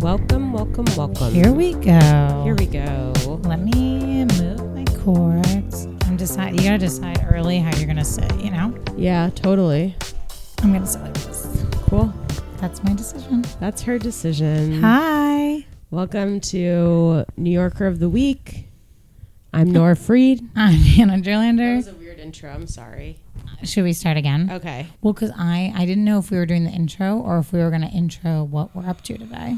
Welcome. Here we go. Let me move my cords. You gotta decide early how you're gonna sit, you know? Yeah, totally. I'm gonna sit like this. Cool. That's my decision. That's her decision. Hi. Welcome to New Yorker of the Week. I'm Nora Fried. I'm Hanna Gerlander. That was a weird intro. I'm sorry. Should we start again? Okay. Well, because I didn't know if we were doing the intro or if we were going to intro what we're up to today.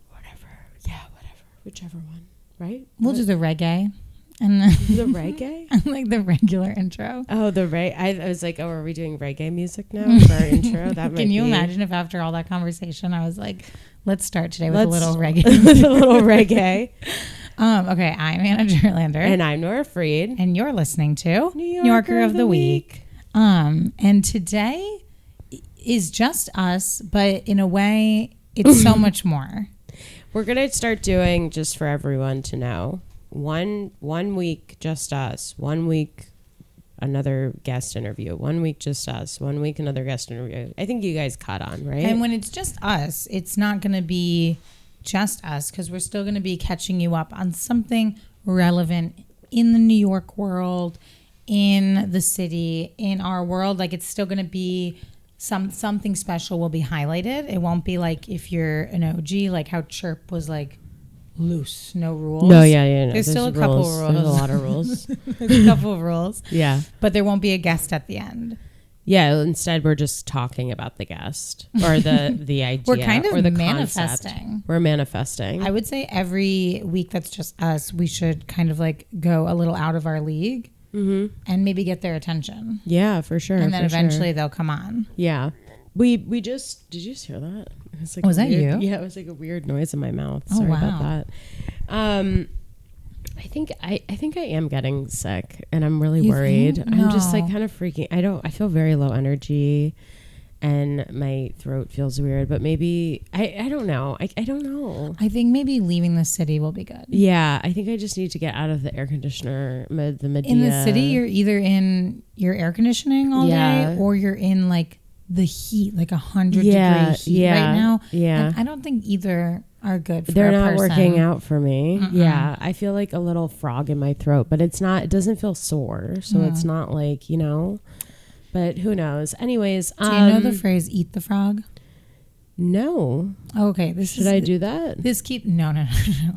Whatever. Yeah, whatever. Whichever one. Right? We'll do the reggae. And then the reggae? like the regular intro. Oh, the reggae. I was like, are we doing reggae music now for our intro? That Can you imagine if after all that conversation, I was like, let's start today with a little reggae. With a little reggae. Okay, I'm Hanna Gerlander. And I'm Nora Fried. And you're listening to New Yorker of the Week. And today is just us, but in a way, it's so much more. We're going to start doing, just for everyone to know, one week just us, 1 week another guest interview, 1 week just us, 1 week another guest interview. I think you guys caught on, right? And when it's just us, it's not going to be just us because we're still going to be catching you up on something relevant in the New York world, in the city, in our world. Like it's still going to be something special will be highlighted. It won't be like if you're an OG, like how Chirp was like loose, no rules. No, yeah. No. There's still a couple of rules. There's a lot of rules. There's a couple of rules. Yeah. But there won't be a guest at the end. Yeah, instead we're just talking about the guest or the idea. We're kind of or the manifesting. Concept. We're manifesting. I would say every week that's just us, we should kind of like go a little out of our league and maybe get their attention. Yeah, for sure. And then eventually they'll come on. Yeah. We just, did you just hear that? It was like was that you? Yeah, it was like a weird noise in my mouth. Oh, Sorry wow. about that. I think I am getting sick and I'm really worried. Think? No. I'm just like kind of freaking. I feel very low energy and my throat feels weird, but maybe I don't know. I don't know. I think maybe leaving the city will be good. Yeah, I think I just need to get out of the air conditioner, the Medea. In the city, you're either in your air conditioning all day or you're in like the heat, like 100 degree heat right now. Yeah. And I don't think either are good for They're a not person. working out for me. Yeah. I feel like a little frog in my throat, but it doesn't feel sore. So it's not like, but who knows? Anyways. Do you know the phrase eat the frog? No. Okay. Should I do that? No.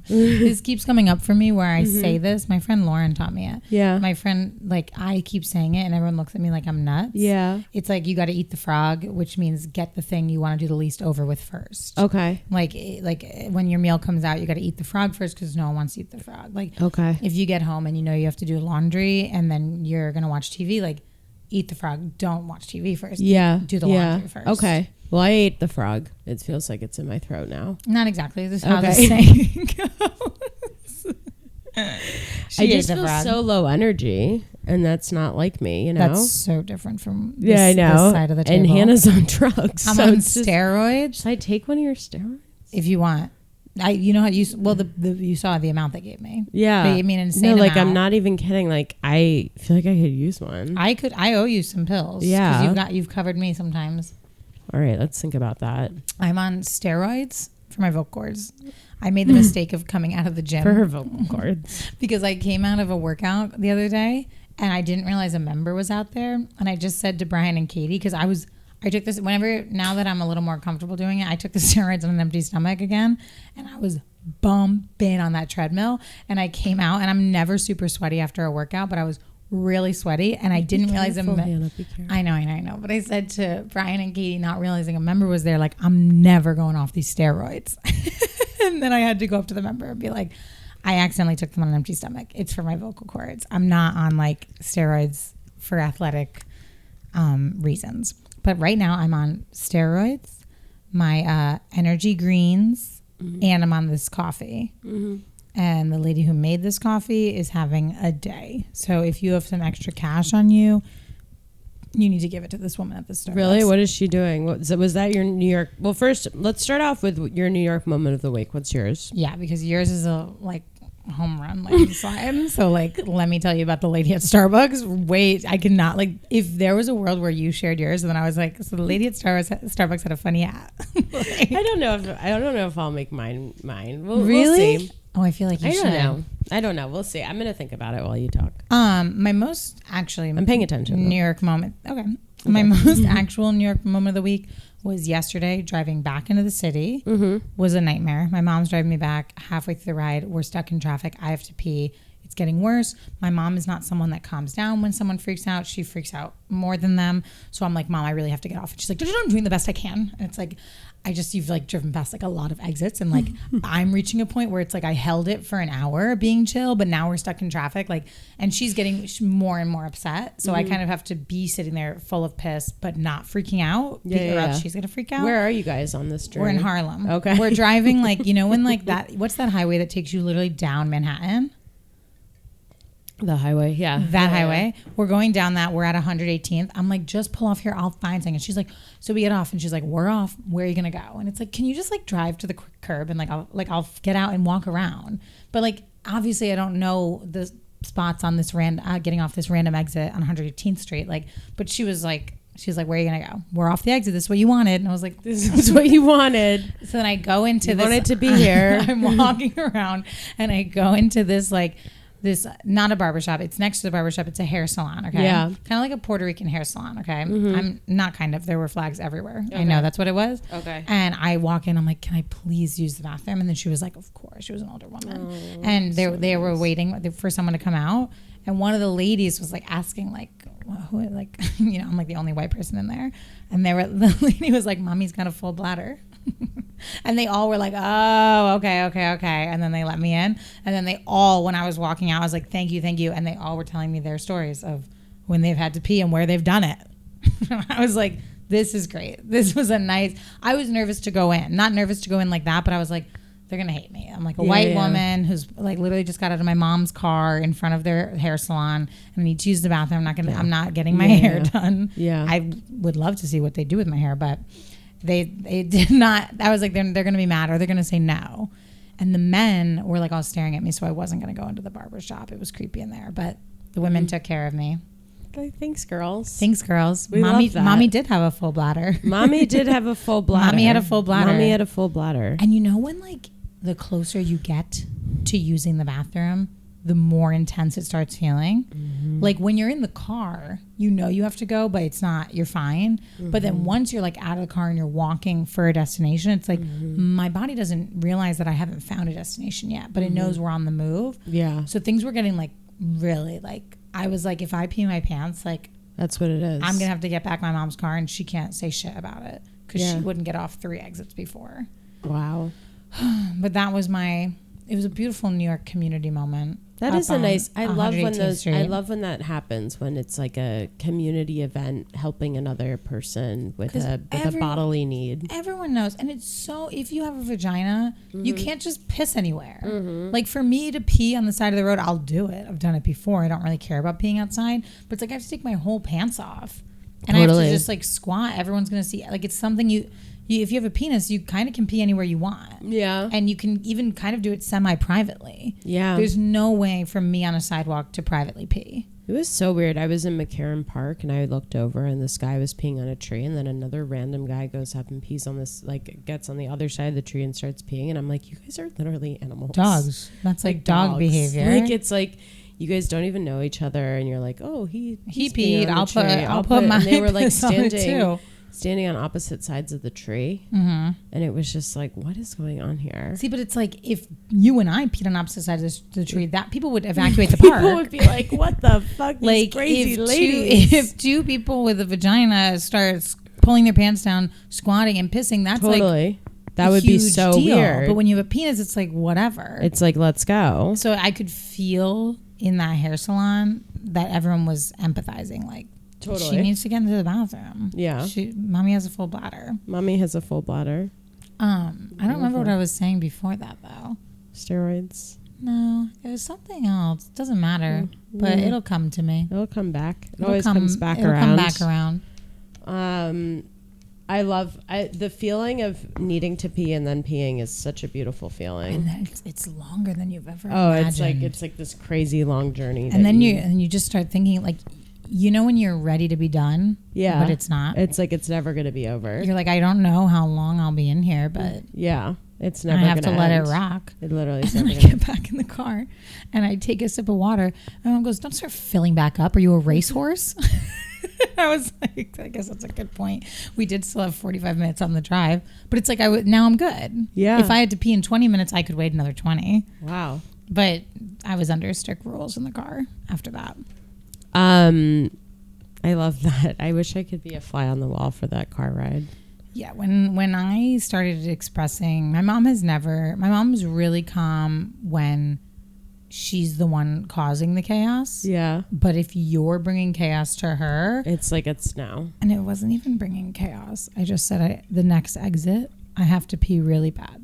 This keeps coming up for me where I say this. My friend Lauren taught me it. Yeah. My friend, like I keep saying it and everyone looks at me like I'm nuts. Yeah. It's like you got to eat the frog, which means get the thing you want to do the least over with first. Okay. Like when your meal comes out, you got to eat the frog first because no one wants to eat the frog. Like okay. If you get home and you know you have to do laundry and then you're going to watch TV, like eat the frog. Don't watch TV first. Yeah. Do the laundry first. Okay. Well, I ate the frog. It feels like it's in my throat now. Not exactly. This is how the saying goes. I just feel so low energy, and that's not like me, That's so different from I know. This side of the table. And Hannah's on drugs. I'm on steroids. Should I take one of your steroids? If you want. You know how you you saw the amount they gave me. Yeah. They gave me an insane amount. I'm not even kidding. Like I feel like I could use one. I owe you some pills. Yeah. Because you've covered me sometimes. All right, let's think about that. I'm on steroids for my vocal cords. I made the mistake of coming out of the gym. For her vocal cords. Because I came out of a workout the other day and I didn't realize a member was out there. And I just said to Brian and Katie, because I took this, now that I'm a little more comfortable doing it, I took the steroids on an empty stomach again. And I was bumping on that treadmill. And I came out and I'm never super sweaty after a workout, but I was really sweaty and I didn't realize I know. But I said to Brian and Katie, not realizing a member was there, like, I'm never going off these steroids. And then I had to go up to the member and be like, I accidentally took them on an empty stomach. It's for my vocal cords. I'm not on like steroids for athletic reasons. But right now I'm on steroids, my energy greens, and I'm on this coffee. And the lady who made this coffee is having a day. So if you have some extra cash on you, you need to give it to this woman at the Starbucks. Really? What is she doing? Was that your New York? Well, first, let's start off with your New York moment of the week. What's yours? Yeah, because yours is a home run landslide. So let me tell you about the lady at Starbucks. Wait, I could not if there was a world where you shared yours and then I was like, so the lady at Starbucks had a funny I don't know if I'll make mine. We'll Really? see. Oh, I feel like you should. I don't know. We'll see. I'm gonna think about it while you talk. My most actually, I'm paying attention. New York moment. Okay. My most actual New York moment of the week was yesterday. Driving back into the city was a nightmare. My mom's driving me back halfway through the ride. We're stuck in traffic. I have to pee. It's getting worse. My mom is not someone that calms down when someone freaks out. She freaks out more than them. So I'm like, Mom, I really have to get off. And she's like, I'm doing the best I can. And it's like, you've like driven past like a lot of exits, and like I'm reaching a point where it's like I held it for an hour being chill, but now we're stuck in traffic. Like, and she's getting more and more upset. So I kind of have to be sitting there full of piss, but not freaking out, or else she's gonna freak out. Where are you guys on this journey? We're in Harlem. Okay, we're driving like when like that. What's that highway that takes you literally down Manhattan? The highway, yeah. That highway. We're going down that. We're at 118th. I'm like, just pull off here. I'll find something. And she's like, so we get off. And she's like, we're off. Where are you going to go? And it's like, can you just like drive to the quick curb and I'll get out and walk around. But like, obviously I don't know the spots on this getting off this random exit on 118th Street. Like, but she was like, where are you going to go? We're off the exit. This is what you wanted. And I was like, this is what you wanted. So then I go into you this. wanted to be here. I'm walking around and I go into this this, not a barbershop. It's next to the barbershop. It's a hair salon. Okay. Yeah. Kind of like a Puerto Rican hair salon. Okay. I'm not kind of, there were flags everywhere. Okay. I know that's what it was. Okay. And I walk in, I'm like, can I please use the bathroom? And then she was like, of course. She was an older woman. And they were waiting for someone to come out. And one of the ladies was like asking like, who, like, I'm like the only white person in there. And the lady was like, Mommy's got a full bladder. And they all were like, oh, okay. And then they let me in. And then they all, when I was walking out, I was like, thank you. And they all were telling me their stories of when they've had to pee and where they've done it. I was like, this is great. This was I was nervous to go in. Not nervous to go in like that, but I was like, they're going to hate me. I'm like a white woman who's like literally just got out of my mom's car in front of their hair salon and I need to use the bathroom. I'm not getting my hair done. Yeah. I would love to see what they do with my hair, but they did not. I was like, they're going to be mad or they're going to say no. And the men were like all staring at me. So I wasn't going to go into the barber shop. It was creepy in there, but the women took care of me. Okay, thanks, girls. We love that. Mommy did have a full bladder. Mommy had a full bladder. Mommy had a full bladder. And when like the closer you get to using the bathroom, the more intense it starts feeling. Like when you're in the car, you have to go, but it's not, you're fine. But then once you're like out of the car and you're walking for a destination, it's like my body doesn't realize that I haven't found a destination yet, but it knows we're on the move. Yeah. So things were getting like really like, I was like, if I pee my pants, like that's what it is. I'm going to have to get back my mom's car and she can't say shit about it because she wouldn't get off 3 exits before. Wow. But that was it was a beautiful New York community moment. That is a nice. I love when that happens, when it's like a community event helping another person with a bodily need. Everyone knows, and it's so. If you have a vagina, you can't just piss anywhere. Like for me to pee on the side of the road, I'll do it. I've done it before. I don't really care about peeing outside, but it's like I have to take my whole pants off, and I have to just like squat. Everyone's gonna see. Like it's something you if you have a penis, you kind of can pee anywhere you want. Yeah. And you can even kind of do it semi-privately. Yeah. There's no way for me on a sidewalk to privately pee. It was so weird. I was in McCarran Park and I looked over and this guy was peeing on a tree and then another random guy goes up and pees on this, like gets on the other side of the tree and starts peeing. And I'm like, you guys are literally animals. Dogs. That's like dog behavior. Like it's like, you guys don't even know each other and you're like, oh, he peed. I'll put my. And they were like standing on opposite sides of the tree. And it was just like, what is going on here? See, but it's like if you and I peed on opposite sides of the tree, that people would evacuate the park. People would be like, what the fuck, these crazy ladies. If 2 people with a vagina starts pulling their pants down, squatting and pissing, that's like that would be so deal. Weird. But when you have a penis, it's like whatever. It's like, let's go. So I could feel in that hair salon that everyone was empathizing, like, totally. She needs to get into the bathroom. Yeah. Mommy has a full bladder. I don't remember what I was saying before that, though. Steroids? No, it was something else. It doesn't matter, but it'll come to me. It'll come back. It always comes back around. It'll come back around. I love the feeling of needing to pee and then peeing is such a beautiful feeling. And then it's longer than you've ever imagined. It's like this crazy long journey. And then you just start thinking like, You know when you're ready to be done, Yeah. but it's not. It's like it's never going to be over. You're like, I don't know how long I'll be in here, but Yeah. It's I never have to gonna let end. it rock. It literally is And never I gonna get back in the car and I take a sip of water. My mom goes, don't start filling back up. Are you a racehorse? I was like, I guess that's a good point. We did still have 45 minutes on the drive, but it's like now I'm good. Yeah. If I had to pee in 20 minutes, I could wait another 20. Wow. But I was under strict rules in the car after that. I love that. I wish I could be a fly on the wall for that car ride. Yeah, when I started expressing, my mom's really calm when she's the one causing the chaos. Yeah. But if you're bringing chaos to her, It's like it's now. and it wasn't even bringing chaos. I just said, the next exit, I have to pee really bad.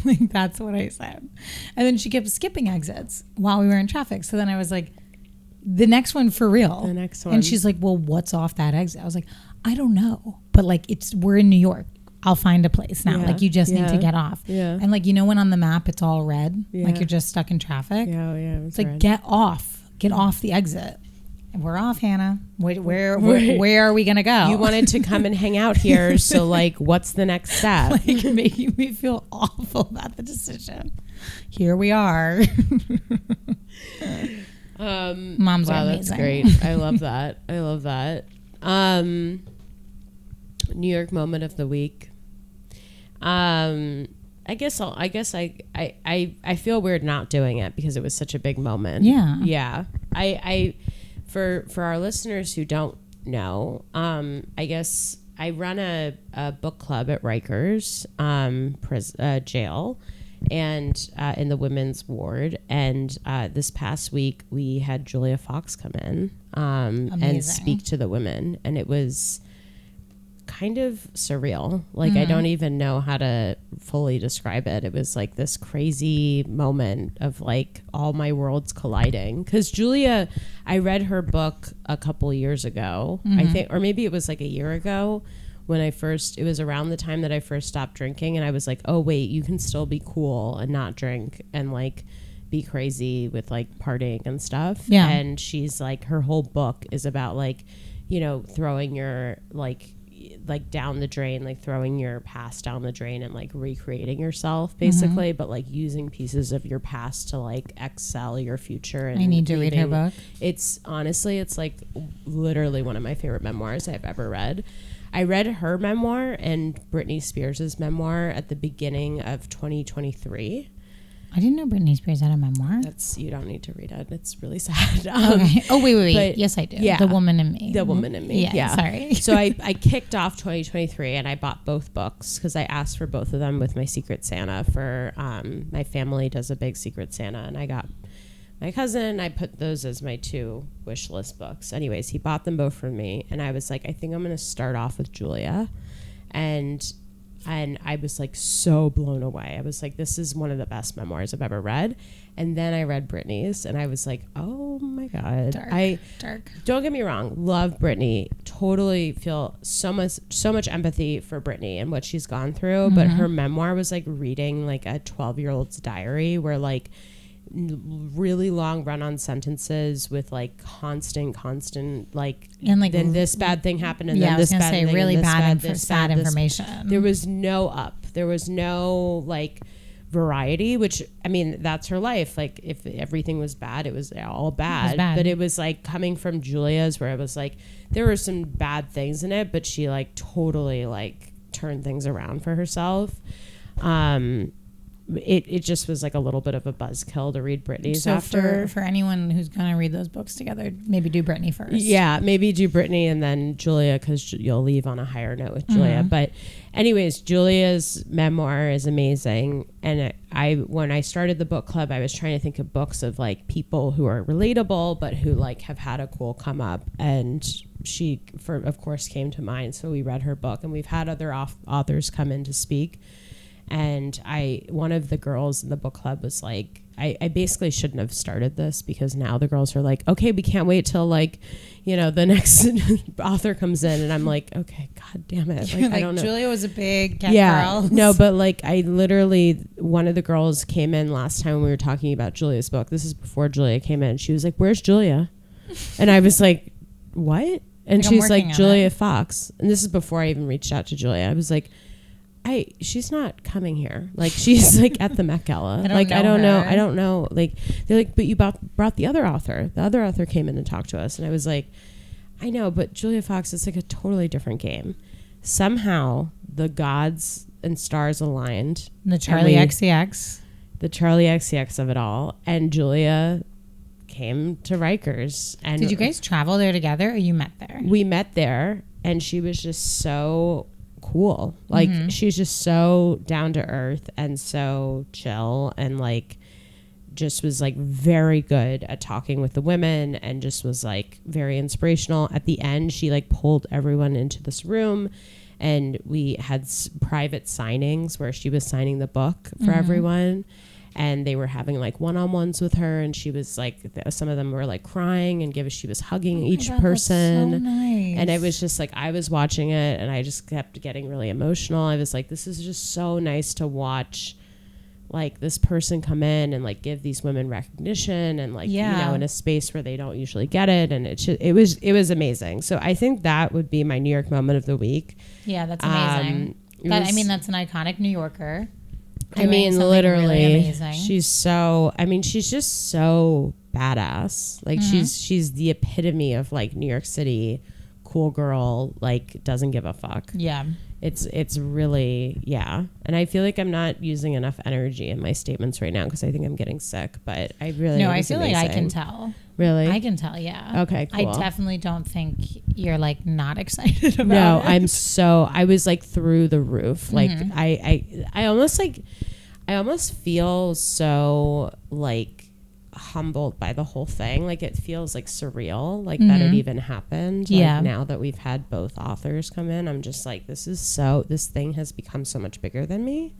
Like, that's what I said. And then she kept skipping exits while we were in traffic. So then I was like, the next one for real. The next one. And she's like, well, what's off that exit? I was like, I don't know. But like, we're in New York. I'll find a place now. Yeah. Like, you just need Yeah. to get off. Yeah. And like, when on the map it's all red, Yeah. like you're just stuck in traffic. Yeah, it was It's like, red. get off the exit. And we're off, Hannah. Where are we going to go? You wanted to come and hang out here, so like, what's the next step? like making me feel awful about the decision. Here we are. Moms are wow, amazing. that's great. I love that. I love that. New York moment of the week. I guess I feel weird not doing it because it was such a big moment. Yeah. Yeah. For our listeners who don't know, I guess I run a book club at Rikers jail, and in the women's ward. And this past week we had Julia Fox come in and speak to the women, and it was kind of surreal. Like, I don't even know how to fully describe it. It was like this crazy moment of like all my worlds colliding. Because Julia, I read her book a couple years ago, I think, or maybe it was like a year ago when it was around the time that I first stopped drinking, and I was like, oh wait, you can still be cool and not drink and like be crazy with like partying and stuff. Yeah. And she's like, her whole book is about like, throwing your like down the drain, like throwing your past down the drain and like recreating yourself basically, but like using pieces of your past to like excel your future. And I need to read her book. It's honestly, it's like literally one of my favorite memoirs I've ever read. I read her memoir and Britney Spears' memoir at the beginning of 2023. I didn't know Britney Spears had a memoir. You don't need to read it. It's really sad. Okay. Oh, wait. but Yes, I do. yeah. The Woman in Me. The Woman in Me. Yeah. Sorry. So I kicked off 2023 and I bought both books because I asked for both of them with my Secret Santa for my family does a big Secret Santa, and I got my cousin. I put those as my 2 wish list books. Anyways, he bought them both for me, and I was like, I think I'm going to start off with Julia. And I was like so blown away. I was like, this is one of the best memoirs I've ever read. And then I read Britney's and I was like, oh my God. Dark. Don't get me wrong. Love Britney. Totally feel so much empathy for Britney and what she's gone through. But her memoir was like reading like a 12-year-old's diary where like really long run-on sentences with like constant like, And like, then this bad thing happened and yeah, then this bad thing really and this bad, this sad bad, this- information. There was no there was no like variety, which I mean, that's her life. Like if everything was bad, it was all bad. But it was like coming from Julia's where it was like there were some bad things in it, but she like totally like turned things around for herself. It just was like a little bit of a buzzkill to read Britney's so after. for anyone who's going to read those books together, maybe do Britney first. Yeah, maybe do Britney and then Julia because you'll leave on a higher note with Julia. But anyways, Julia's memoir is amazing. And when I started the book club, I was trying to think of books of like people who are relatable but who like have had a cool come up. And she, of course, came to mind. So we read her book, and we've had other authors come in to speak. And one of the girls in the book club was like, I basically shouldn't have started this because now the girls are like, okay, we can't wait till like, the next author comes in. And I'm like, okay, God damn it. Like, I don't know. Julia was a big cat girl. No, but like I literally, one of the girls came in last time when we were talking about Julia's book. This is before Julia came in. She was like, where's Julia? And I was like, what? And Like, I'm she's like, working on Julia it. Fox. And this is before I even reached out to Julia. I was like, she's not coming here. Like, she's like at the Met Gala. I don't Like, know I don't know. her. I don't know. Like, they're like, but you brought the other author. The other author came in and talked to us. And I was like, I know, but Julia Fox is like a totally different game. Somehow the gods and stars aligned. The Charlie XCX. The Charlie XCX of it all. And Julia came to Rikers. And Did you guys travel there together, or you met there? we met there, and she was just so cool. Like, she's just so down to earth and so chill, and like just was like very good at talking with the women, and just was like very inspirational. At the end, she like pulled everyone into this room, and we had private signings where she was signing the book for everyone. And they were having like one-on-ones with her, and she was like, some of them were like crying, and she was hugging each person. That's so nice. And it was just like, I was watching it, and I just kept getting really emotional. I was like, this is just so nice to watch, like, this person come in and like give these women recognition, and like, you know, in a space where they don't usually get it. And it was amazing. So I think that would be my New York moment of the week. Yeah, that's amazing. I mean, that's an iconic New Yorker. I mean, literally, really amazing. she's just so badass. Like, she's the epitome of like New York City cool girl, like, doesn't give a fuck. Yeah. It's really, yeah. And I feel like I'm not using enough energy in my statements right now because I think I'm getting sick, but I really, No, I feel like I can tell. Really? I can tell, yeah. Okay, cool. I definitely don't think you're like not excited about No, it. I was like through the roof. Like, I almost feel so like humbled by the whole thing. Like, it feels like surreal, like that it even happened. Like, Yeah. now that we've had both authors come in, I'm just like, this thing has become so much bigger than me.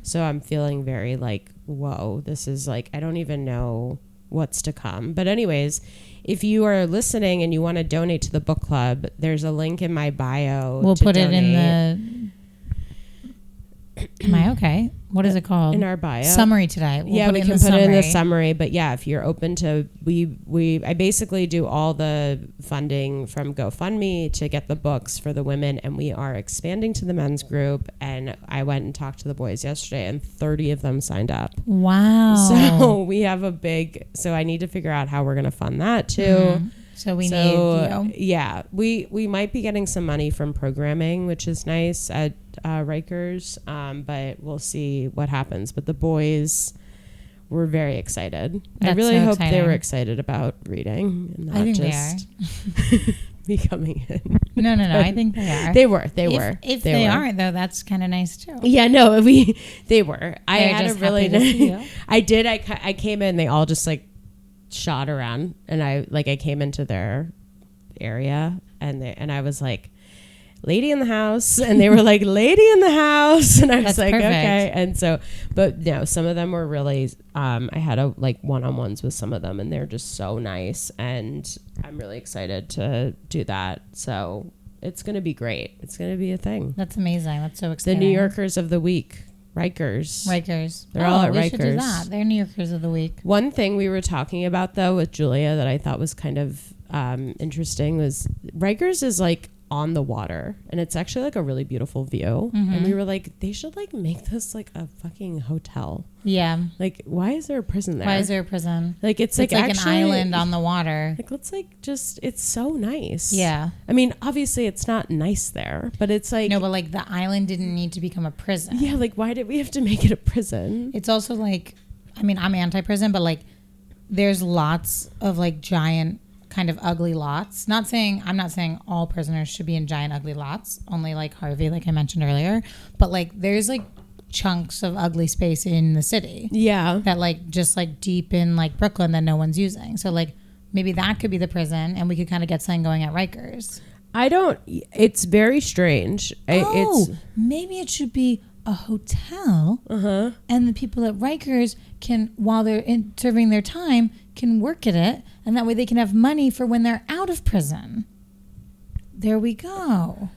So I'm feeling very like, whoa, this is like, I don't even know what's to come. But anyways, if you are listening and you want to donate to the book club, there's a link in my bio. We'll put it in donate. Am I okay? What is it called? In our bio. Summary today. We can put it in the summary. But yeah, if you're open to, I basically do all the funding from GoFundMe to get the books for the women, and we are expanding to the men's group. And I went and talked to the boys yesterday, and 30 of them signed up. Wow. So we have so I need to figure out how we're going to fund that too. So we need you. Yeah, we might be getting some money from programming, which is nice at Rikers, but we'll see what happens. But the boys were very excited. I really hope they were excited about reading, and not I think just they are. me coming in. No. I think they are. They were. If they aren't, though, that's kind of nice too. Yeah, no, they were. I had a really nice. I did. I came in. They all just like shot around, and I came into their area, and I was like, lady in the house, and they were like, lady in the house, and I was like, perfect. Okay. And so, but no, some of them were really I had one-on-ones with some of them, and they're just so nice, and I'm really excited to do that. So it's gonna be great. It's gonna be a thing. That's amazing. That's so exciting. The New Yorkers of the week. Rikers. They're all at Rikers. We should do that. They're New Yorkers of the week. One thing we were talking about, though, with Julia that I thought was kind of interesting was Rikers is like on the water, and it's actually like a really beautiful view. And we were like, they should like make this like a fucking hotel. Yeah. Like, why is there a prison there? Why is there a prison? Like, it's like actually, an island on the water. Like, let's like just, it's so nice. Yeah. I mean, obviously it's not nice there, but it's like. No, but like the island didn't need to become a prison. Yeah. Like, why did we have to make it a prison? It's also like, I mean, I'm anti-prison, but like there's lots of like giant kind of ugly lots. I'm not saying all prisoners should be in giant ugly lots, only like Harvey, like I mentioned earlier, but like there's like chunks of ugly space in the city. Yeah. That like just like deep in like Brooklyn that no one's using. So like maybe that could be the prison, and we could kind of get something going at Rikers. It's very strange. Maybe it should be a hotel, and the people at Rikers can, while they're serving their time, can work at it, and that way they can have money for when they're out of prison. There we go.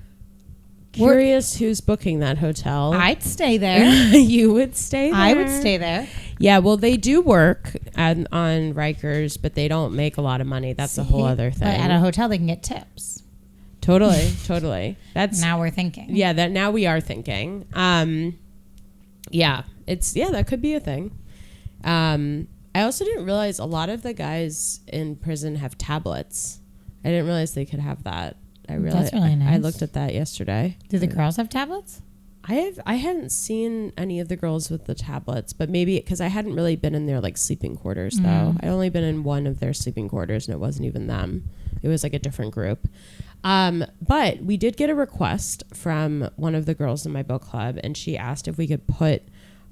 Curious who's booking that hotel. I'd stay there. You would stay there? I would stay there. Yeah, well, they do work on Rikers, but they don't make a lot of money. That's a whole other thing. But at a hotel, they can get tips. Totally. That's now we're thinking. Yeah, now we are thinking. Yeah, that could be a thing. I also didn't realize a lot of the guys in prison have tablets. I didn't realize they could have that. That's really nice. I looked at that yesterday. Do the girls have tablets? I hadn't seen any of the girls with the tablets, but maybe because I hadn't really been in their like sleeping quarters though. I'd only been in one of their sleeping quarters, and it wasn't even them. It was like a different group. But we did get a request from one of the girls in my book club, and she asked if we could put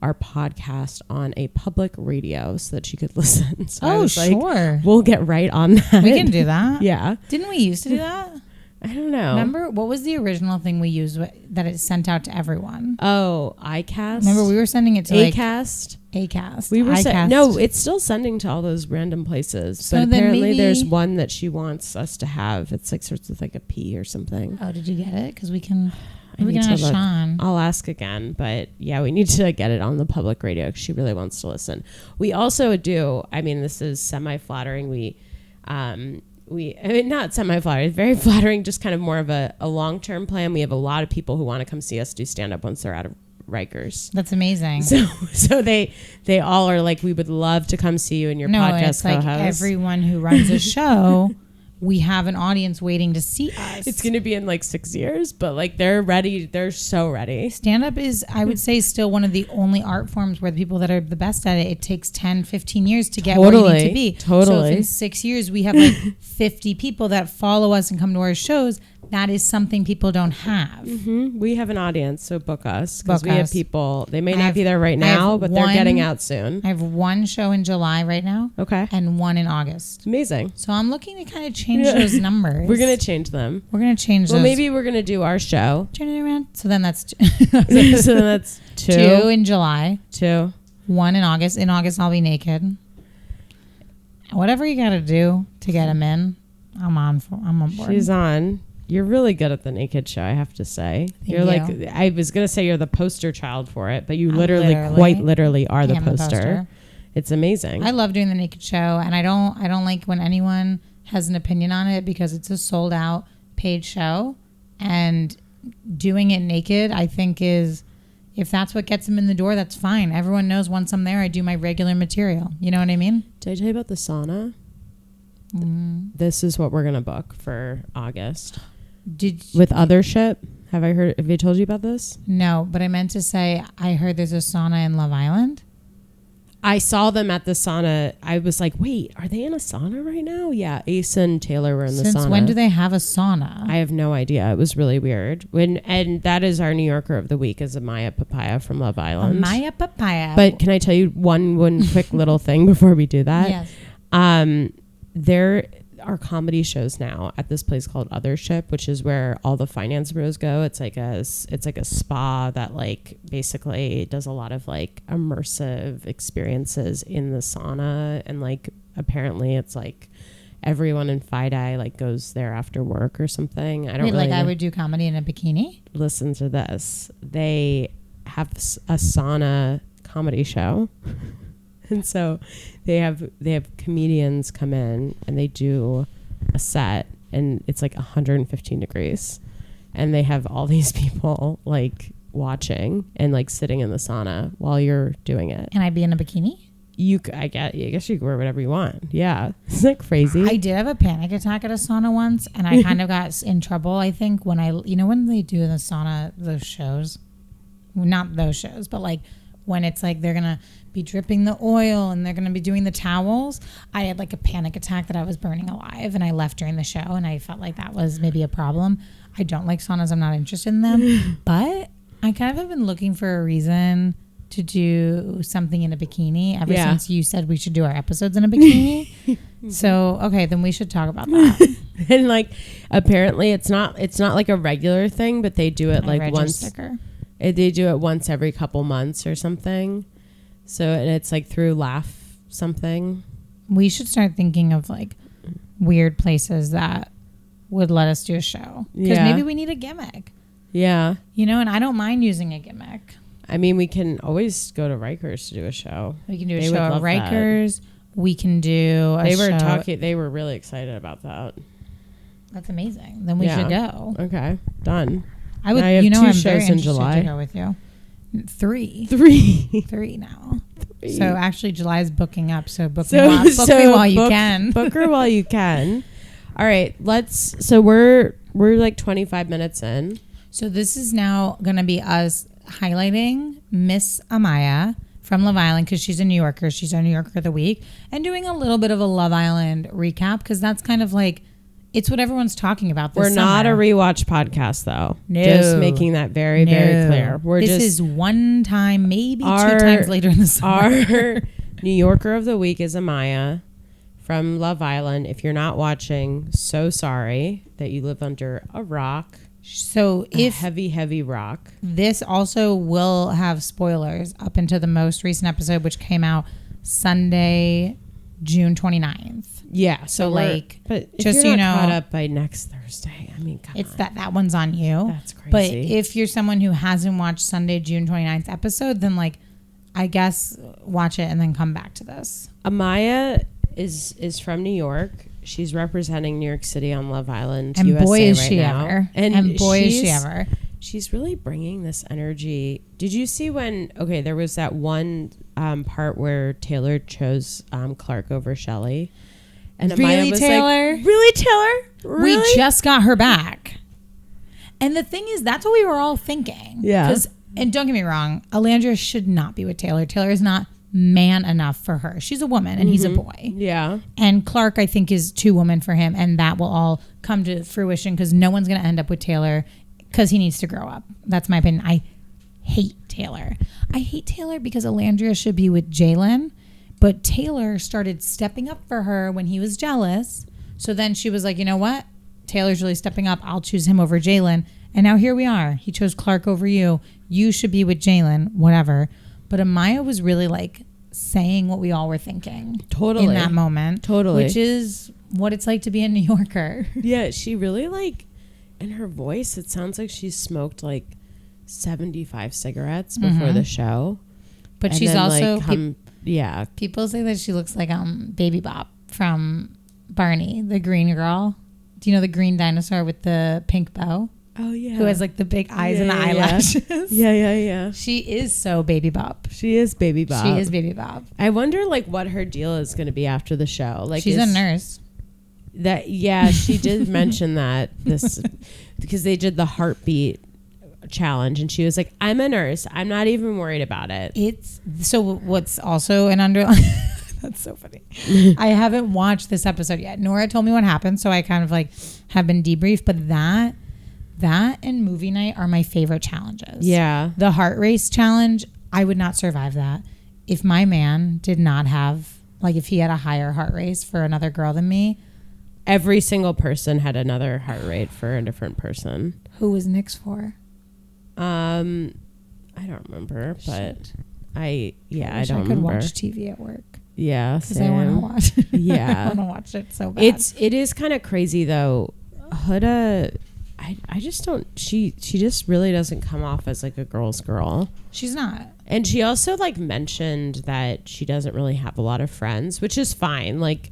our podcast on a public radio so that she could listen. So I was sure. Like, we'll get right on that. We can do that. Yeah. Didn't we used to do that? I don't know. Remember, what was the original thing we used that it sent out to everyone? Oh, iCast. Remember, we were sending it to Acast. Acast. We were no, it's still sending to all those random places. So but apparently there's one that she wants us to have. It's like starts with like a P or something. Oh, did you get it? Because we can ask Sean. I'll ask again, but yeah, we need to get it on the public radio because she really wants to listen. We also do. I mean, this is semi-flattering. Not semi-flattering, very flattering, just kind of more of a long-term plan. We have a lot of people who want to come see us do stand-up once they're out of Rikers. That's amazing. So they all are like, we would love to come see you in your podcast it's like everyone who runs a show, we have an audience waiting to see us. It's going to be in like 6 years, but like they're ready. They're so ready. Stand-up is, I would say, still one of the only art forms where the people that are the best at it takes 10, 15 years to get where you need to be. So if in 6 years we have like 50 people that follow us and come to our shows, that is something people don't have. Mm-hmm. We have an audience, so book us. Because we have people, they may not be there right now, but they're getting out soon. I have one show in July right now. Okay. And one in August. Amazing. So I'm looking to kind of change those numbers. We're going to change them. We're going to change those. Well, maybe we're going to do our show. Turn it around. So then that's so then that's two. 2 in July. 2. 1 in August. In August, I'll be naked. Whatever you got to do to get him in, I'm on board. She's on. You're really good at the naked show, I have to say. You're like, I was going to say you're the poster child for it, but you quite literally are the poster. It's amazing. I love doing the naked show, and I don't like when anyone has an opinion on it because it's a sold out paid show, and doing it naked, I think is, if that's what gets them in the door, that's fine. Everyone knows once I'm there, I do my regular material. You know what I mean? Did I tell you about the sauna? This is what we're going to book for August. With Othership. Have I told you about this? No, but I meant to say I heard there's a sauna in Love Island. I saw them at the sauna. I was like, wait, are they in a sauna right now? Yeah, Ace and Taylor were in the sauna. Since when do they have a sauna? I have no idea. It was really weird. And that is our New Yorker of the week is Amaya Papaya from Love Island. Amaya Papaya. But can I tell you one quick little thing before we do that? Yes. There are comedy shows now at this place called Othership, which is where all the finance bros go. It's like a spa that like basically does a lot of like immersive experiences in the sauna, and like apparently it's like everyone in FIDI like goes there after work or something. I don't really like I would do comedy in a bikini. Listen to this. They have a sauna comedy show. And so they have comedians come in and they do a set, and it's like 115 degrees, and they have all these people like watching and like sitting in the sauna while you're doing it. Can I be in a bikini? I guess you can wear whatever you want. Yeah. Isn't that crazy? I did have a panic attack at a sauna once, and I kind of got in trouble, I think, when when they do in the sauna, those shows, not those shows, but like when it's like they're going to be dripping the oil and they're going to be doing the towels. I had like a panic attack that I was burning alive, and I left during the show, and I felt like that was maybe a problem. I don't like saunas. I'm not interested in them, but I kind of have been looking for a reason to do something in a bikini ever since you said we should do our episodes in a bikini. So, okay, then we should talk about that. And like, apparently it's not like a regular thing, but they do it like once. Sticker. They do it once every couple months or something. So, and it's like through Laugh something. We should start thinking of like weird places that would let us do a show. Because maybe we need a gimmick. Yeah. You know, and I don't mind using a gimmick. I mean, we can always go to Rikers to do a show. We can do a They show would at love that. Rikers. We can do a show. They were really excited about that. That's amazing. Then we should go. Okay, done. I would. I have You know, two I'm shows very in interested July. to go with you. Three now. Three. So actually, July's booking up. So book me while you can. Book her while you can. All right, so we're like 25 minutes in. So this is now going to be us highlighting Miss Amaya from Love Island because she's a New Yorker. She's our New Yorker of the week, and doing a little bit of a Love Island recap because that's kind of like it's what everyone's talking about. This We're not a summer. rewatch podcast, though. No. Just making that very, very clear. This is one time, maybe 2 times later in the summer. Our New Yorker of the week is Amaya from Love Island. If you're not watching, so sorry that you live under a rock. So if heavy rock. This also will have spoilers up into the most recent episode, which came out Sunday, June 29th. Yeah. So like, but just if so you're you not know, caught up by next Thursday. I mean, come it's on. that one's on you. That's crazy. But if you're someone who hasn't watched Sunday, June 29th episode, then like, I guess watch it and then come back to this. Amaya is from New York. She's representing New York City on Love Island. And USA boy, is right she now. ever. And boy, is she ever. She's really bringing this energy. Did you see there was that one part where Taylor chose Clark over Shelley? And Really, Amaya was Taylor? like, really, Taylor? Really? We just got her back. And the thing is, that's what we were all thinking. Yeah. And don't get me wrong, Alandra should not be with Taylor. Taylor is not man enough for her. She's a woman and he's a boy. Yeah. And Clark, I think, is too woman for him. And that will all come to fruition because no one's going to end up with Taylor because he needs to grow up. That's my opinion. I hate Taylor. I hate Taylor because Alandria should be with Jalen. But Taylor started stepping up for her when he was jealous. So then she was like, you know what? Taylor's really stepping up. I'll choose him over Jalen. And now here we are. He chose Clark over you. You should be with Jalen, whatever. But Amaya was really like saying what we all were thinking. Totally. In that moment. Totally. Which is what it's like to be a New Yorker. Yeah, she really like, in her voice, it sounds like she's smoked like 75 cigarettes before the show. But And she's then, also... like, yeah. People say that she looks like Baby Bop from Barney, the green girl. Do you know the green dinosaur with the pink bow? Oh, yeah. Who has like the big eyes and the eyelashes. Yeah. She is so Baby Bop. She is Baby Bop. She is Baby Bop. I wonder like what her deal is going to be after the show. Like she's a nurse. She did mention that this because they did the heartbeat challenge and she was like, I'm a nurse. I'm not even worried about it. It's so what's also an underline. That's so funny. I haven't watched this episode yet. Nora told me what happened, so I kind of like have been debriefed. But that and movie night are my favorite challenges. Yeah. The heart race challenge, I would not survive that. If my man did not have, like if he had a higher heart race for another girl than me. Every single person had another heart rate for a different person. Who was Nick's for? I don't remember, but I don't remember. I could watch TV at work. Yeah, because I want to watch. Yeah, I want to watch it so bad. It is kind of crazy though. Huda, I just don't. She just really doesn't come off as like a girl's girl. She's not. And she also like mentioned that she doesn't really have a lot of friends, which is fine. Like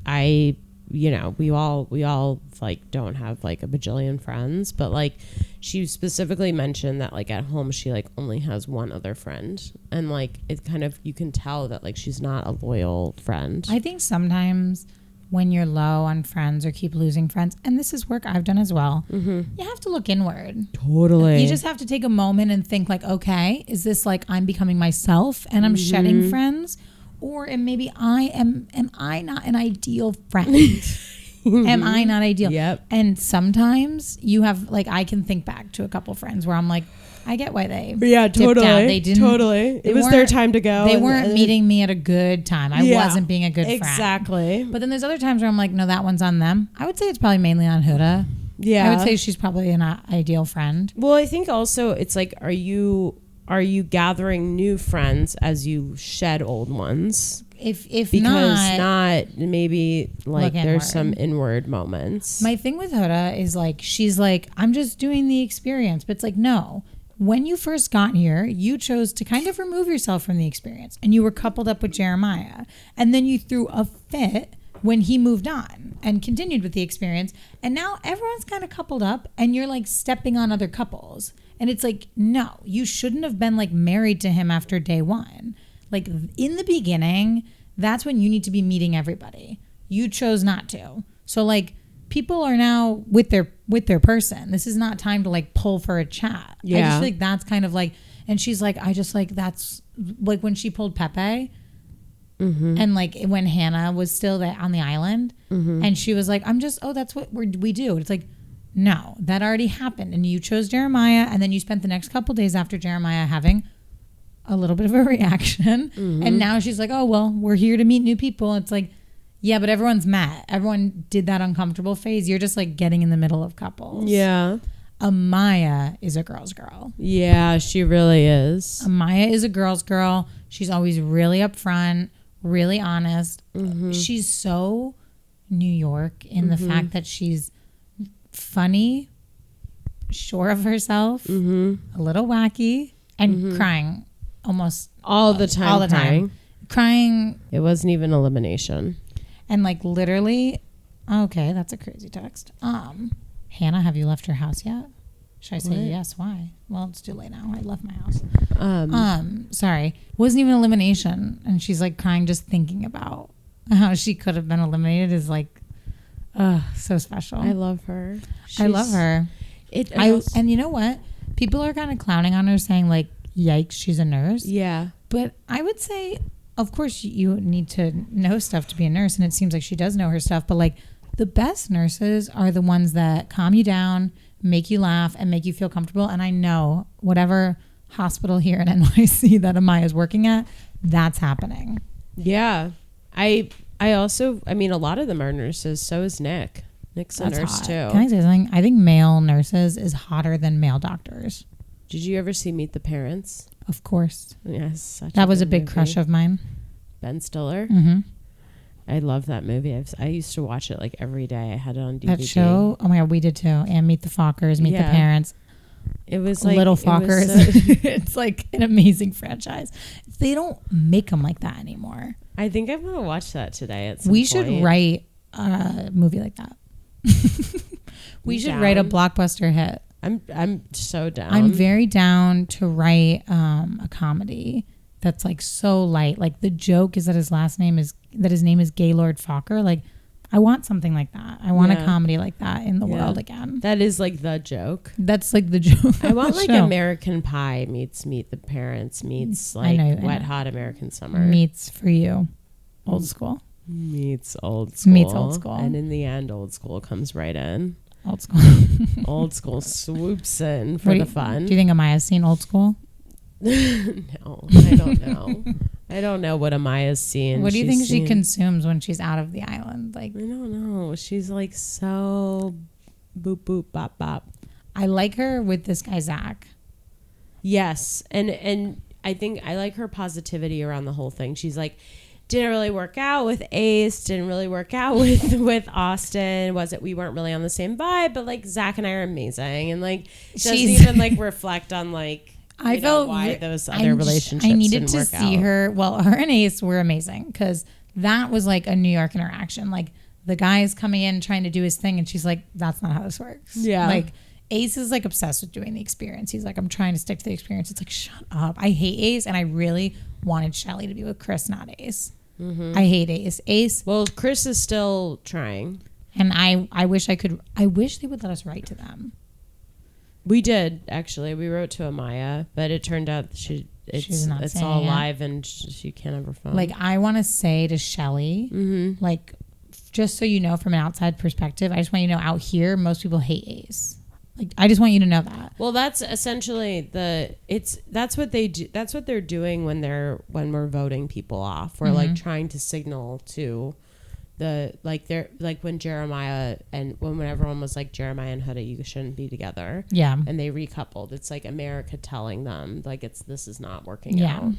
we all like don't have like a bajillion friends, but like she specifically mentioned that like at home she like only has one other friend, and like it kind of, you can tell that like she's not a loyal friend. I think sometimes when you're low on friends or keep losing friends, and this is work I've done as well, you have to look inward. Totally. You just have to take a moment and think like, okay, is this like I'm becoming myself and I'm shedding friends? Or maybe am I not an ideal friend? Am I not ideal? Yep. And sometimes you have, like, I can think back to a couple friends where I'm like, I get why they dipped out. They didn't. Totally. It was their time to go. They weren't meeting me at a good time. I wasn't being a good friend. Exactly. But then there's other times where I'm like, no, that one's on them. I would say it's probably mainly on Huda. Yeah. I would say she's probably an ideal friend. Well, I think also it's like, are you gathering new friends as you shed old ones? If because not maybe like there's inward. some inward moments. My thing with Huda is like, she's like, I'm just doing the experience, but it's like, no, when you first got here, you chose to kind of remove yourself from the experience, and you were coupled up with Jeremiah. And then you threw a fit when he moved on and continued with the experience. And now everyone's kind of coupled up, and you're like stepping on other couples. And it's like, no, you shouldn't have been like married to him after day one. Like in the beginning, that's when you need to be meeting everybody. You chose not to. So like people are now with their person. This is not time to like pull for a chat. Yeah. I just feel like that's kind of like, and she's like, I just like, that's like when she pulled Pepe and like when Hanna was still there on the island and she was like, I'm just, oh, that's what we do. It's like, no, that already happened. And you chose Jeremiah, and then you spent the next couple days after Jeremiah having a little bit of a reaction. And now she's like, oh, well, we're here to meet new people. It's like, yeah, but everyone's met. Everyone did that uncomfortable phase. You're just like getting in the middle of couples. Yeah. Amaya is a girl's girl. Yeah, she really is. Amaya is a girl's girl. She's always really upfront, really honest. She's so New York in the fact that she's funny, sure of herself, a little wacky, and crying almost All the time. All the time. Crying. It wasn't even elimination. And like literally, okay, that's a crazy text. Hanna, have you left your house yet? Should I say yes? Why? Well, it's too late now. I left my house. Sorry. Wasn't even elimination. And she's like crying just thinking about how she could have been eliminated is like, so special. I love her. I love her. And you know what? People are kind of clowning on her saying like, yikes, she's a nurse. Yeah. But I would say, of course, you need to know stuff to be a nurse. And it seems like she does know her stuff. But like the best nurses are the ones that calm you down, make you laugh, and make you feel comfortable. And I know whatever hospital here in NYC that Amaya is working at, that's happening. Yeah. I also, I mean, a lot of them are nurses. So is Nick. Nick's a nurse too. Can I say something? I think male nurses is hotter than male doctors. Did you ever see Meet the Parents? Of course. Yes. That was a big crush of mine. Ben Stiller. I love that movie. I used to watch it like every day. I had it on DVD. That show? Oh my God, we did too. And Meet the Fockers, Meet the Parents. It was like Little Fockers. It's like an amazing franchise. They don't make them like that anymore. I think I'm gonna watch that today. At some We point. should write a movie like that. We should write a blockbuster hit. I'm so down. I'm very down to write a comedy that's like so light. Like the joke is that his name is Gaylord Fokker. Like I want something like that. I want a comedy like that in the world again. That is like the joke. That's like the joke. I want like American Pie meets Meet the Parents meets like Wet Hot American Summer meets For You, old school. Meets old school. Meets old school. And in the end, old school comes right in. Old school. Old school swoops in for the fun. Do you think Amaya's seen Old School? No, I don't know. I don't know what Amaya's seen. What do you think she consumes when she's out of the island? Like I don't know. She's like so boop boop bop bop. I like her with this guy Zach. Yes, and I think I like her positivity around the whole thing. She's like, didn't really work out with Ace, didn't really work out with Austin. We weren't really on the same vibe, but like Zach and I are amazing, and like doesn't even like reflect on like I felt why those other relationships. I needed to see her. Well, her and Ace were amazing because that was like a New York interaction. Like the guy is coming in trying to do his thing, and she's like, "That's not how this works." Yeah, like Ace is like obsessed with doing the experience. He's like, "I'm trying to stick to the experience." It's like, shut up. I hate Ace, and I really wanted Shelly to be with Chris, not Ace. I hate Ace. Well, Chris is still trying, and I wish I could. I wish they would let us write to them. We did actually. We wrote to Amaya, but it turned out it's all live and she can't have her phone. Like I want to say to Shelly, like just so you know from an outside perspective, I just want you to know out here most people hate Ace. Like I just want you to know that. Well, that's essentially that's what they do. That's what they're doing when we're voting people off. We're like trying to signal to when Jeremiah and when everyone was like Jeremiah and Huda, you shouldn't be together. Yeah. And they recoupled. It's like America telling them like this is not working out.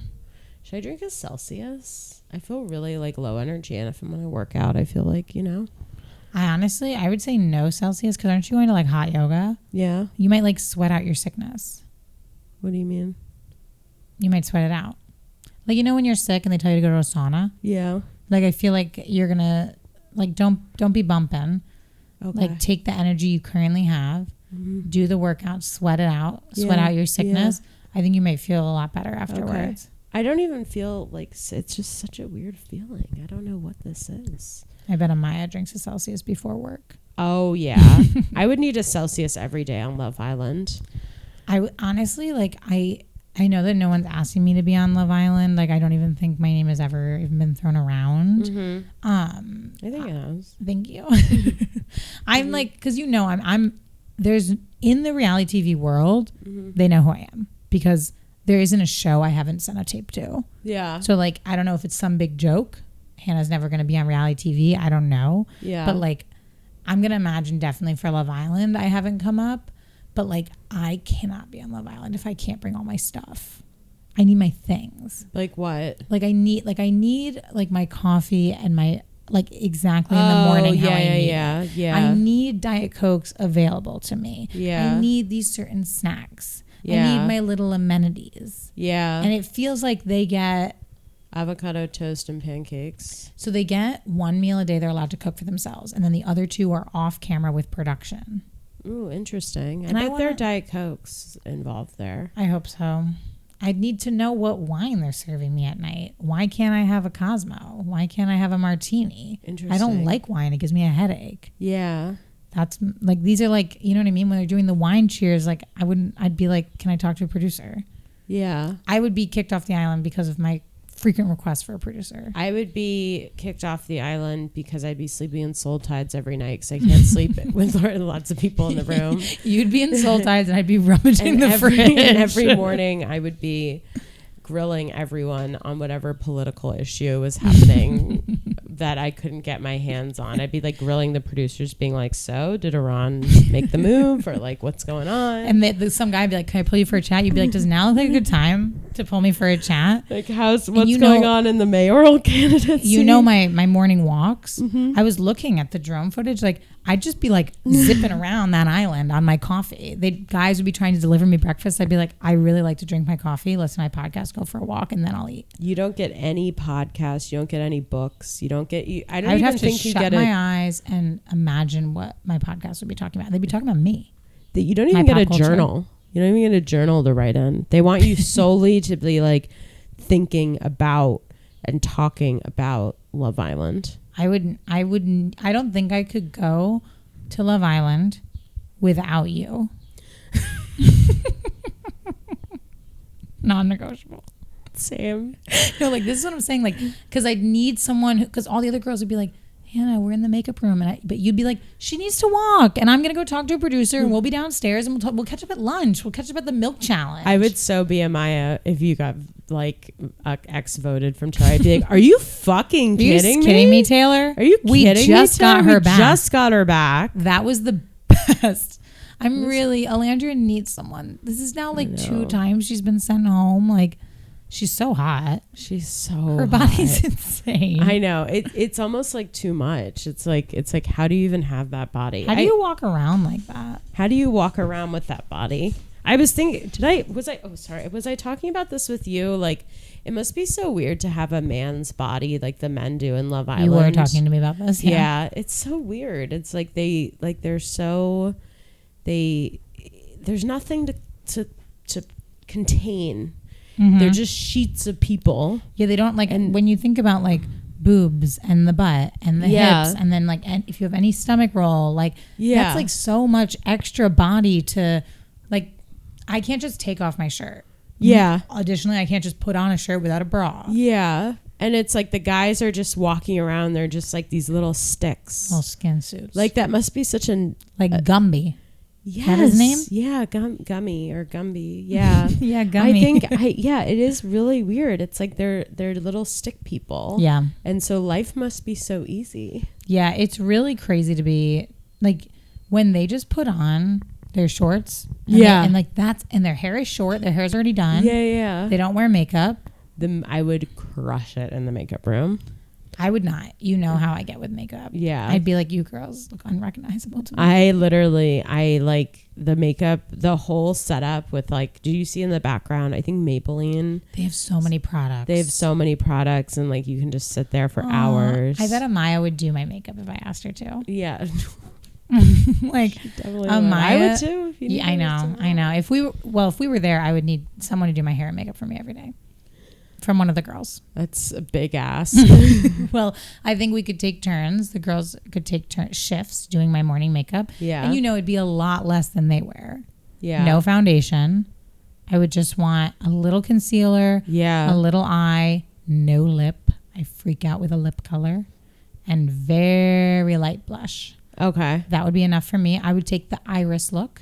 Should I drink a Celsius? I feel really like low energy, and if I'm gonna work out, I feel like I would say no Celsius because aren't you going to like hot yoga? Yeah. You might like sweat out your sickness. What do you mean? You might sweat it out. Like, you know when you're sick and they tell you to go to a sauna? Yeah. Like, I feel like you're going to, like, don't be bumping. Okay. Like, take the energy you currently have, do the workout, sweat it out, sweat out your sickness. I think you might feel a lot better afterwards. Okay. I don't even feel like it's just such a weird feeling. I don't know what this is. I bet Amaya drinks a Celsius before work. Oh, yeah. I would need a Celsius every day on Love Island. Honestly, like, I know that no one's asking me to be on Love Island. Like, I don't even think my name has ever even been thrown around. I think it has. Thank you. I'm like, because I'm there's in the reality TV world, they know who I am because there isn't a show I haven't sent a tape to. Yeah. So, like, I don't know if it's some big joke. Hannah's never going to be on reality TV. I don't know. Yeah. But, like, I'm going to imagine definitely for Love Island I haven't come up. But, like, I cannot be on Love Island if I can't bring all my stuff. I need my things. Like what? Like, I need my coffee and my, like, exactly in the morning how I need it. Yeah. I need Diet Cokes available to me. Yeah. I need these certain snacks. Yeah. I need my little amenities. Yeah. And it feels like they get avocado toast and pancakes. So they get one meal a day they're allowed to cook for themselves. And then the other two are off camera with production. Ooh, interesting. And I bet there are Diet Cokes involved there. I hope so. I'd need to know what wine they're serving me at night. Why can't I have a Cosmo? Why can't I have a martini? Interesting. I don't like wine. It gives me a headache. Yeah. That's like, these are like, you know what I mean? When they're doing the wine cheers, like I'd be like, can I talk to a producer? Yeah. I would be kicked off the island because of my frequent request for a producer. I would be kicked off the island because I'd be sleeping in Soul Tides every night because I can't sleep with lots of people in the room. You'd be in Soul Tides and I'd be rummaging the fridge. And every morning I would be grilling everyone on whatever political issue was happening that I couldn't get my hands on. I'd be like grilling the producers, being like, so did Iran make the move, or like, what's going on? And some guy would be like, can I pull you for a chat? You'd be like, does now look like a good time to pull me for a chat? Like, what's going on in the mayoral candidacy? You know, my morning walks, I was looking at the drone footage. Like, I'd just be like zipping around that island on my coffee. Guys would be trying to deliver me breakfast. I'd be like, I really like to drink my coffee, listen to my podcast, go for a walk, and then I'll eat. You don't get any podcasts. You don't get any books. You don't get. I would have to shut my eyes and imagine what my podcast would be talking about. They'd be talking about me. You don't even get a journal. You don't even get a journal to write in. They want you solely to be like thinking about and talking about Love Island. I don't think I could go to Love Island without you. Non-negotiable. Same. No, like, this is what I'm saying. Like, because I'd need someone because all the other girls would be like, Hannah, we're in the makeup room, but you'd be like, she needs to walk, and I'm gonna go talk to a producer, and we'll be downstairs, and we'll catch up at lunch. We'll catch up at the milk challenge. I would so be Amaya if you got like X voted from Taylor. I'd be like, are you fucking kidding me? Kidding me, Taylor? Are you kidding me? We just got her back. Just got her back. That was the best. Alandria needs someone. This is now like 2 times she's been sent home. Like, she's so hot. She's so her body's insane. I know. It's almost like too much. It's like how do you even have that body? How do you walk around like that? How do you walk around with that body? I was thinking, was I talking about this with you? Like, it must be so weird to have a man's body like the men do in Love Island. You were talking to me about this. Yeah, it's so weird. It's like there's nothing to contain. Mm-hmm. They're just sheets of people. Yeah, they don't like. And when you think about like boobs and the butt and the hips, and then like, and if you have any stomach roll, like that's like so much extra body to like. I can't just take off my shirt. Yeah. Additionally, I can't just put on a shirt without a bra. Yeah. And it's like the guys are just walking around. They're just like these little sticks. Little skin suits. Like that must be such an... Like Gumby. Yes. Is that his name? Yeah. Gummy or Gumby. Yeah. Yeah, Gummy. It is really weird. It's like they're little stick people. Yeah. And so life must be so easy. Yeah. It's really crazy to be like when they just put on their shorts. And and their hair is short. Their hair's already done. Yeah. They don't wear makeup. I would crush it in the makeup room. I would not. You know how I get with makeup. Yeah. I'd be like, you girls look unrecognizable to me. I like the makeup, the whole setup with like, do you see in the background? I think Maybelline. They have so many products. They have so many products and like you can just sit there for hours. I bet Amaya would do my makeup if I asked her to. Yeah. Like Amaya. I would too. If you yeah, I know. If we were there, I would need someone to do my hair and makeup for me every day. From one of the girls. That's a big ass. Well, I think we could take turns. The girls could take shifts doing my morning makeup. Yeah. And it'd be a lot less than they wear. Yeah. No foundation. I would just want a little concealer. Yeah. A little eye. No lip. I freak out with a lip color. And very light blush. Okay. That would be enough for me. I would take the iris look.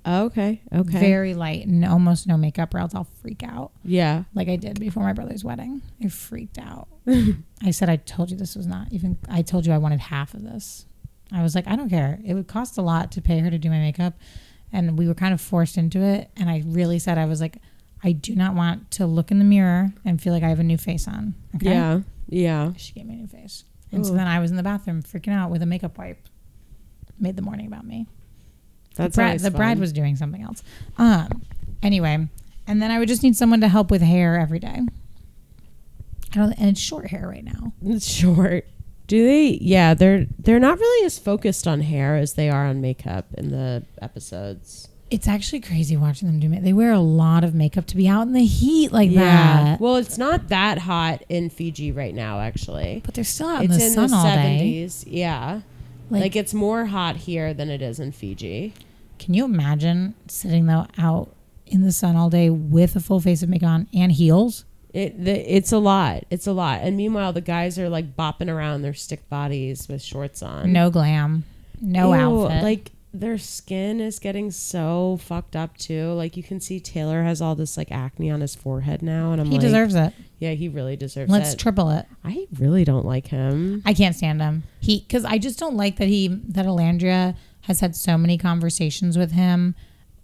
Okay. Very light and almost no makeup or else I'll freak out. Yeah. Like I did before my brother's wedding. I freaked out. I said, I told you this was not even, I told you I wanted half of this. I was like, I don't care. It would cost a lot to pay her to do my makeup. And we were kind of forced into it. And I really said, I was like, I do not want to look in the mirror and feel like I have a new face on. Okay? Yeah. Yeah. She gave me a new face. And so then I was in the bathroom freaking out with a makeup wipe. Made the morning about me. That's the bride was doing something else. Anyway, and then I would just need someone to help with hair every day. And it's short hair right now. It's short. Do they? Yeah, they're not really as focused on hair as they are on makeup in the episodes. It's actually crazy watching them do makeup. They wear a lot of makeup to be out in the heat like that. Well, it's not that hot in Fiji right now, actually. But they're still out in the sun all day. It's in the 70s. Yeah. Like it's more hot here than it is in Fiji. Can you imagine sitting though out in the sun all day with a full face of makeup on and heels? It's a lot. It's a lot. And meanwhile, the guys are like bopping around their stick bodies with shorts on. No glam. No outfit. Like their skin is getting so fucked up too. Like you can see Taylor has all this like acne on his forehead now. And he deserves it. Yeah, he really deserves it. Let's triple it. I really don't like him. I can't stand him. Because I just don't like that Alandria has had so many conversations with him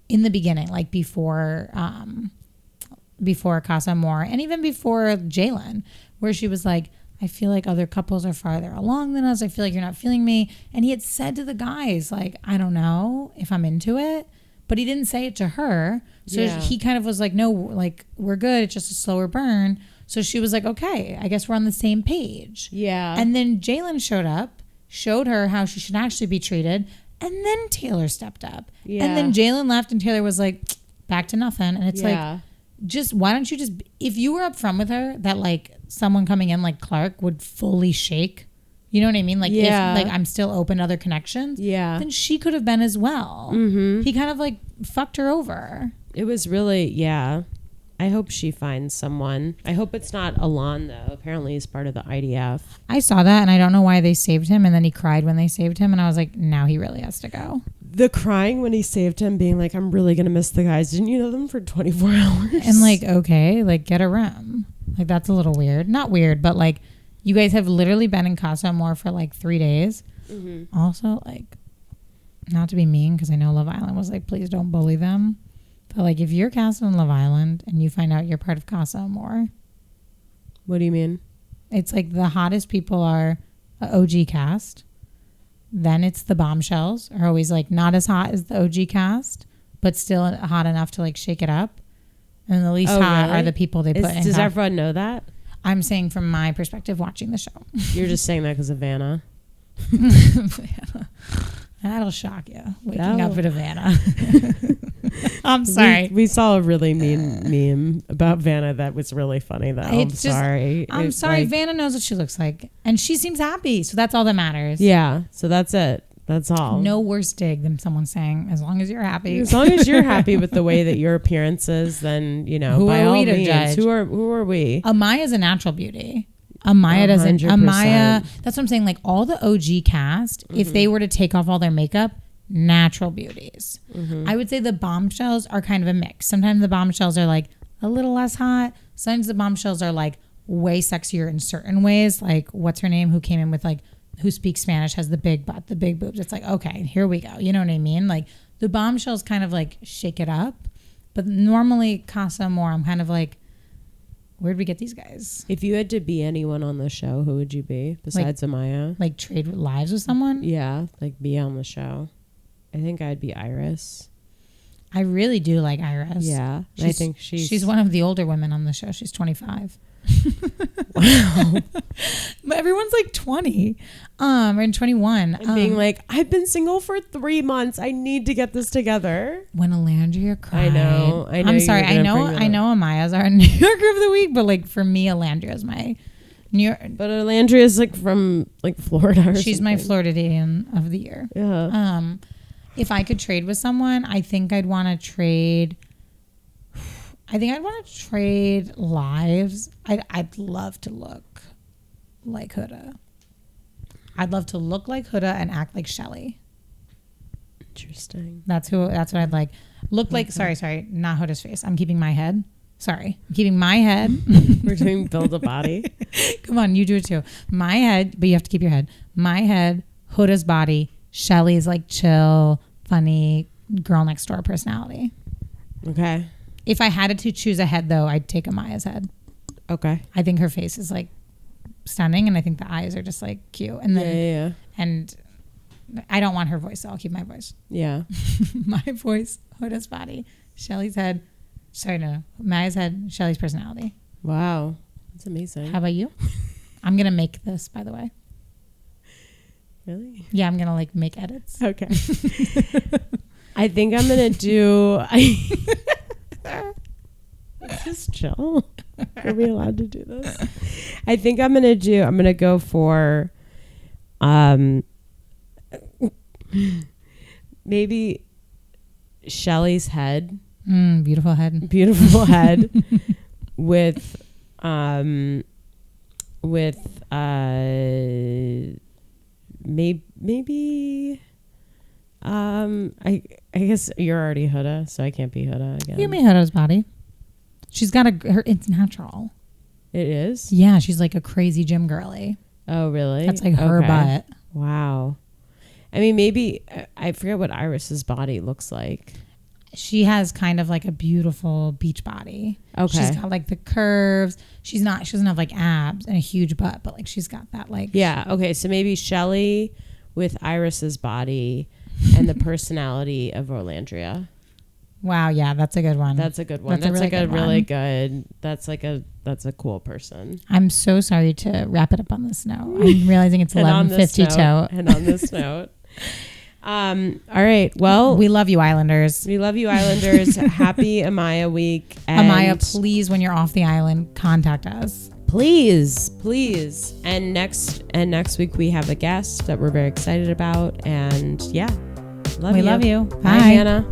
in the beginning, like before Casa Amor and even before Jalen, where she was like, I feel like other couples are farther along than us. I feel like you're not feeling me. And he had said to the guys, like, I don't know if I'm into it, but he didn't say it to her. So he kind of was like, no, like, we're good. It's just a slower burn. So she was like, okay, I guess we're on the same page. Yeah. And then Jalen showed up, showed her how she should actually be treated. And then Taylor stepped up. Yeah. And then Jalen left and Taylor was like, back to nothing. And it's like, just, why don't you just, if you were upfront with her that like someone coming in like Clark would fully shake, you know what I mean? Like, if like I'm still open to other connections, then she could have been as well. Mm-hmm. He kind of like fucked her over. It was really, I hope she finds someone. I hope it's not Alon, though. Apparently he's part of the IDF. I saw that, and I don't know why they saved him, and then he cried when they saved him, and I was like, now he really has to go. The crying when he saved him, being like, I'm really going to miss the guys. Didn't you know them for 24 hours? And like, okay, like get a room. Like, that's a little weird. Not weird, but like, you guys have literally been in Casa Amor for like 3 days. Mm-hmm. Also, like, not to be mean, because I know Love Island was like, please don't bully them. But like, if you're cast on Love Island and you find out you're part of Casa Amor. What do you mean? It's like the hottest people are a OG cast. Then it's the bombshells are always like not as hot as the OG cast, but still hot enough to like shake it up. And the least hot are the people they put in. Does everyone know that? I'm saying from my perspective watching the show. You're just saying that because of Vanna. That'll shock you. Waking up at a Vanna. I'm sorry. We saw a really mean meme about Vanna that was really funny, though. I'm sorry. Like, Vanna knows what she looks like. And she seems happy. So that's all that matters. Yeah. So that's it. That's all. No worse dig than someone saying, as long as you're happy. As long as you're happy with the way that your appearance is, then, you know, by all means, who are we? Amaya's a natural beauty. Amaya doesn't. 100%. Amaya, that's what I'm saying. Like all the OG cast, if they were to take off all their makeup, natural beauties. Mm-hmm. I would say the bombshells are kind of a mix. Sometimes the bombshells are like a little less hot. Sometimes the bombshells are like way sexier in certain ways. Like what's her name? Who came in with like, who speaks Spanish, has the big butt, the big boobs. It's like, okay, here we go. You know what I mean? Like the bombshells kind of like shake it up. But normally Casa Amor, I'm kind of like, where'd we get these guys? If you had to be anyone on the show, who would you be besides Amaya? Like trade lives with someone? Yeah, like be on the show. I think I'd be Iris. I really do like Iris. Yeah, I think she's one of the older women on the show. She's 25. Wow. But everyone's like 20 and 21. And being like, I've been single for 3 months. I need to get this together. When Alandria cried. I know. I'm sorry. I know Amaya's our New Yorker of the week, but like for me, Alandria's my New York. But Alandria's like from like Florida or She's something. my Floridian of the year. Yeah. If I could trade with someone, I think I'd want to trade. I think I'd want to trade lives. I'd love to look like Huda. I'd love to look like Huda and act like Shelly. Interesting. That's what I'd like. Look like, sorry, not Huda's face. I'm keeping my head. Sorry. I'm keeping my head. We're doing build a body. Come on, you do it too. My head, but you have to keep your head. My head, Huda's body, Shelly's like chill, funny, girl next door personality. Okay. If I had to choose a head though, I'd take Amaya's head. Okay. I think her face is like stunning and I think the eyes are just like cute. And then Yeah. and I don't want her voice, so I'll keep my voice. Yeah. My voice, Huda's body, Shelly's head. Sorry, no. Maya's head, Shelly's personality. Wow. That's amazing. How about you? I'm going to make this, by the way. Really? Yeah, I'm going to like make edits. Okay. I think I'm going to do... Just chill. Are we allowed to do this? I think I'm going to go for maybe Shelly's head. Beautiful head. Beautiful head with maybe I guess you're already Huda, so I can't be Huda again. You made Huda's body. She's got it's natural. It is? Yeah, she's like a crazy gym girly. Oh, really? That's like her butt. Wow. I mean, maybe I forget what Iris's body looks like. She has kind of like a beautiful beach body. Okay. She's got like the curves. She doesn't have like abs and a huge butt, but like she's got that like. Yeah. Okay. So maybe Shelly with Iris's body and the personality of Orlandria. Wow. Yeah. That's a good one. That's a good one. That's a cool person. I'm so sorry to wrap it up on this note. I'm realizing it's 11:52. And on this note. All right. Well, we love you, Islanders. Happy Amaya week. And Amaya, please, when you're off the island, contact us. Please. And next week we have a guest that we're very excited about. And yeah, love you. Bye, Hannah.